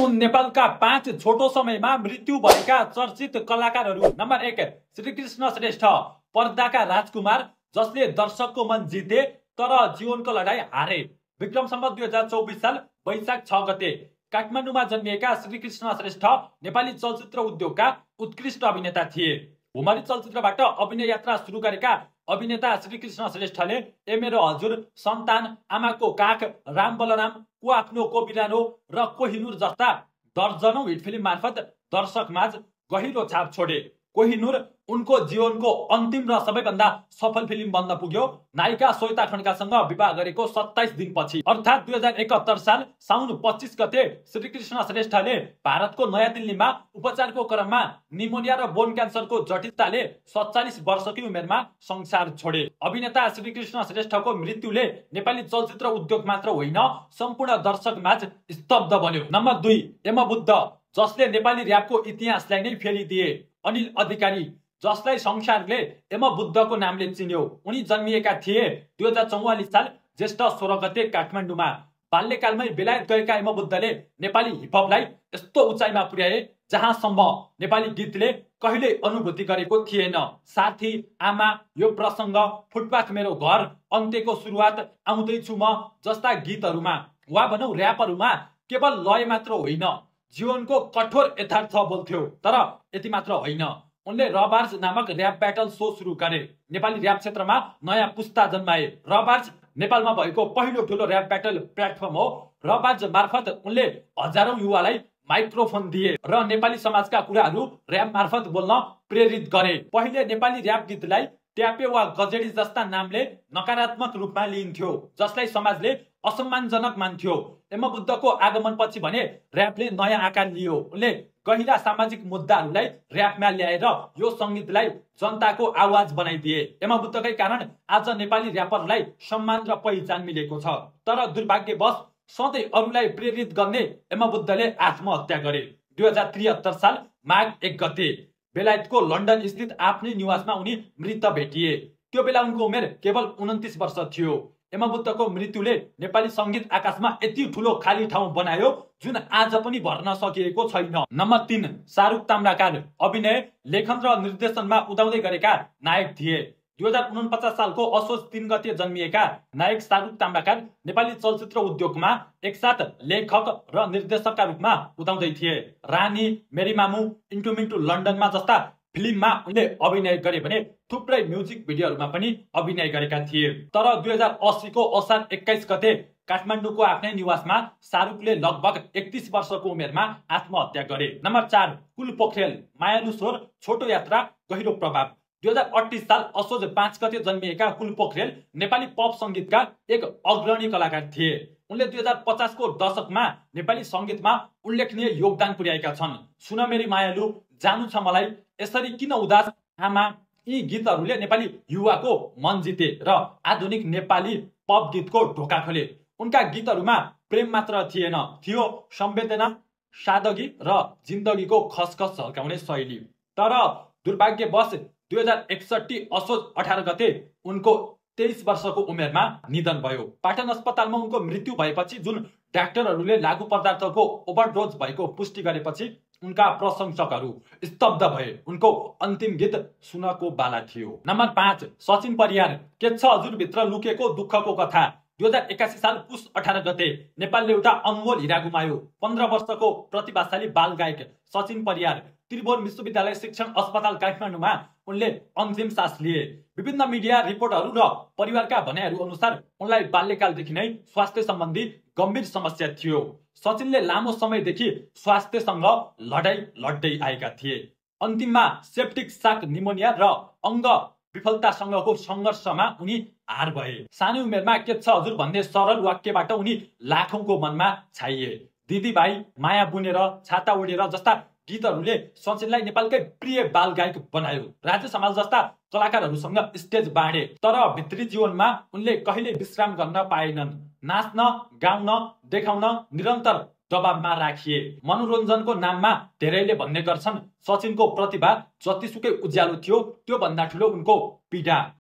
हुन् नेपालका 5 छोटो समयमा मृत्यु भएका चर्चित कलाकारहरू। नम्बर 1 श्रीकृष्ण श्रेष्ठ, पर्दाका राजकुमार जसले दर्शकको मन जिते तर जीवनको लडाई हारे। विक्रम सम्वत 2024 साल वैशाख 6 गते काठमाडौँमा जन्मिएका श्रीकृष्ण श्रेष्ठ नेपाली चलचित्र उद्योगका उत्कृष्ट अभिनेता थिए। भुमरी चलचित्रबाट अभिनय यात्रा सुरु गरेका अभिनेता श्रीकृष्ण श्रेष्ठले ए मेरो हजुर, सन्तान, आमाको काख, राम बलराम, को आफ्नो को बिरानो र कोहिनुर जस्ता दर्जनौं हिट फिल्म मार्फत दर्शकमाझ गहिरो छाप छोडे। कोहिनुर उनको जीवनको अन्तिम र सबैभन्दा सफल फिल्म बन्न पुग्यो नायिका श्वेता खड्कासँग विवाह गरेको 27 दिनपछि, अर्थात् 2071 साल साउन 25 गते श्रीकृष्ण श्रेष्ठले भारतको नयाँ दिल्लीमा उपचारको क्रममा निमोनिया र बोन क्यान्सरको जटिलताले 47 वर्षकी उमेरमा संसार छोडे। अभिनेता श्रीकृष्ण श्रेष्ठको मृत्युले नेपाली चलचित्र उद्योग मात्र होइन, सम्पूर्ण दर्शकमाझ स्तब्ध बन्यो। नम्बर 2 यमबुद्ध, जसले नेपाली र्यापको इतिहासलाई नै फेरिदिए। अनिल अधिकारी, जसलाई संसारले यमबुद्धको नामले चिन्यो। उनी जन्मिएका थिए 2044 साल ज्येष्ठ 16 गते काठमाडौँमा। बाल्यकालमै बेलायत गएका यमबुद्धले नेपाली हिपहपलाई यस्तो उचाइमा पुर्याए जहाँसम्म नेपाली गीतले कहिल्यै अनुभूति गरेको थिएन। साथी, आमा, यो प्रसङ्ग, फुटपाथ मेरो घर, अन्त्यको सुरुवात, आउँदैछु म जस्ता गीतहरूमा वा भनौँ र्यापहरूमा केवल लय मात्र होइन, जीवनको कठोर यथार्थ बोल्थ्यो। तर यति मात्र होइन, उनले रबार्ज नामक र्याप ब्याटल सो सुरु गरे। नेपाली र्याप क्षेत्रमा नयाँ पुस्ता जन्माए। रबार्ज नेपालमा भएको पहिलो ठुलो र्याप ब्याटल प्लेटफर्म हो। रबार्ज मार्फत उनले हजारौं युवालाई माइक्रोफोन दिए र नेपाली समाजका कुराहरू र्याप मार्फत बोल्न प्रेरित गरे। पहिले नेपाली र्याप गीतलाई ट्यापे वा गजेडी जस्ता नामले नकारात्मक रूपमा लिइन्थ्यो, जसलाई समाजले असम्मानजनक मान्थ्यो। यमबुद्धको आगमनपछि भने र्यापले नयाँ आकार लियो। उनले गहिरा सामाजिक मुद्दाहरूलाई र्यापमा ल्याएर यो संगीतलाई जनताको आवाज बनाइदिए। यमबुद्धकै कारण आज नेपाली र्यापरलाई सम्मान र पहिचान मिलेको छ। तर दुर्भाग्यवश सधैँ अरूलाई प्रेरित गर्ने यमबुद्धले आत्महत्या गरे। 2073 साल माघ 1 गते बेलायतको लन्डन स्थित आफ्नै निवासमा उनी मृत भेटिए। त्यो बेला उनको उमेर केवल 29 वर्ष थियो। यमबुद्धको मृत्युले नेपाली संगीत आकाशमा यति ठुलो खाली ठाउँ बनायो जुन आज पनि भर्न सकिएको छैन। नम्बर 3 शाहरुख ताम्राकार, अभिनय, लेखन र निर्देशनमा उदाउँदै गरेका नायक थिए। 2049 सालको असोज 3 गते जन्मिएका नायक शाहरुख ताम्राकार नेपाली चलचित्र उद्योगमा एकसाथ लेखक र निर्देशकका रूपमा उदाउँदै थिए। रानी, मेरी मामु, इन्टु मिन्टु लन्डनमा जस्ता फिल्ममा उनले अभिनय गरे भने थुप्रै म्युजिक भिडियोहरूमा पनि अभिनय गरेका थिए। तर 2080 को असार 21 गते काठमाडौँको आफ्नै निवासमा शाहरुखले लगभग 31 वर्षको उमेरमा आत्महत्या गरे। नम्बर 4 कुल पोखरेल, मायालु स्वर, छोटो यात्रा, गहिरो प्रभाव। 2038 साल असोज 5 गते जन्मिएका कुल पोखरेल नेपाली पप संगीतका एक अग्रणी कलाकार थिए। उनले 2050 को दशकमा नेपाली संगीतमा उल्लेखनीय योगदान पुर्याएका छन्। सुन मेरी मायालु, जानु छ मलाई, यसरी किन उदास, आमा, यी गीतहरूले नेपाली युवाको मन जिते र आधुनिक नेपाली पप गीतको ढोका खोले। उनका गीतहरूमा प्रेम मात्र थिएन, थियो संवेदना, सादगी र जिन्दगीको खसखस झल्काउने शैली। तर दुर्भाग्यवश 2061 असोज 18 गते उनको 23 वर्षको उमेरमा निधन भयो। पाटन अस्पतालमा उनको मृत्यु भएपछि जुन डाक्टरहरूले लागू पदार्थको ओभरडोज भएको पुष्टि गरेपछि उनका प्रशंसकहरू स्तब्ध भए। उनको अन्तिम गीत सुनको बाला थियो। नम्बर 5 सचिन परियार, के छ हजुरभित्र लुकेको दुःखको कथा। 2081 साल पुस 18 गते नेपालले एउटा अनमोल हिरा गुमायो। 15 वर्षको प्रतिभाशाली बाल गायक सचिन परियार त्रिभुवन विश्वविद्यालय शिक्षण अस्पताल काठमाडौँमा उनले अन्तिम सास लिए। विभिन्न मिडिया रिपोर्टहरू र परिवारका भनाइहरू अनुसार उनलाई बाल्यकालदेखि नै स्वास्थ्य सम्बन्धी गम्भीर समस्या थियो। सचिनले लामो समयदेखि स्वास्थ्यसँग लडाई लड्दै आएका थिए। अन्तिममा सेप्टिक साक निमोनिया र अङ्ग विफलतासँगको सङ्घर्षमा उनी हार भए। सानो उमेरमा के छ हजुर भन्ने सरल वाक्यबाट उनी लाखौंको मनमा छाइए। दिदी भाइ, माया बुनेर, छाता ओढेर जस्ता गीतहरूले सचिनलाई नेपालकै प्रिय बाल गायक बनायो। राज्य समाज जस्ता कलाकारहरूसँग स्टेज बाँडे। तर भित्री जीवनमा उनले कहिले विश्राम गर्न पाएनन्। नाच्न, गाउन, देखाउन निरन्तर दबावमा राखिए। मनोरञ्जनको नाममा धेरैले भन्ने गर्छन् सचिनको प्रतिभा जतिसुकै उज्यालो थियो त्यो भन्दा ठुलो उनको पीडा।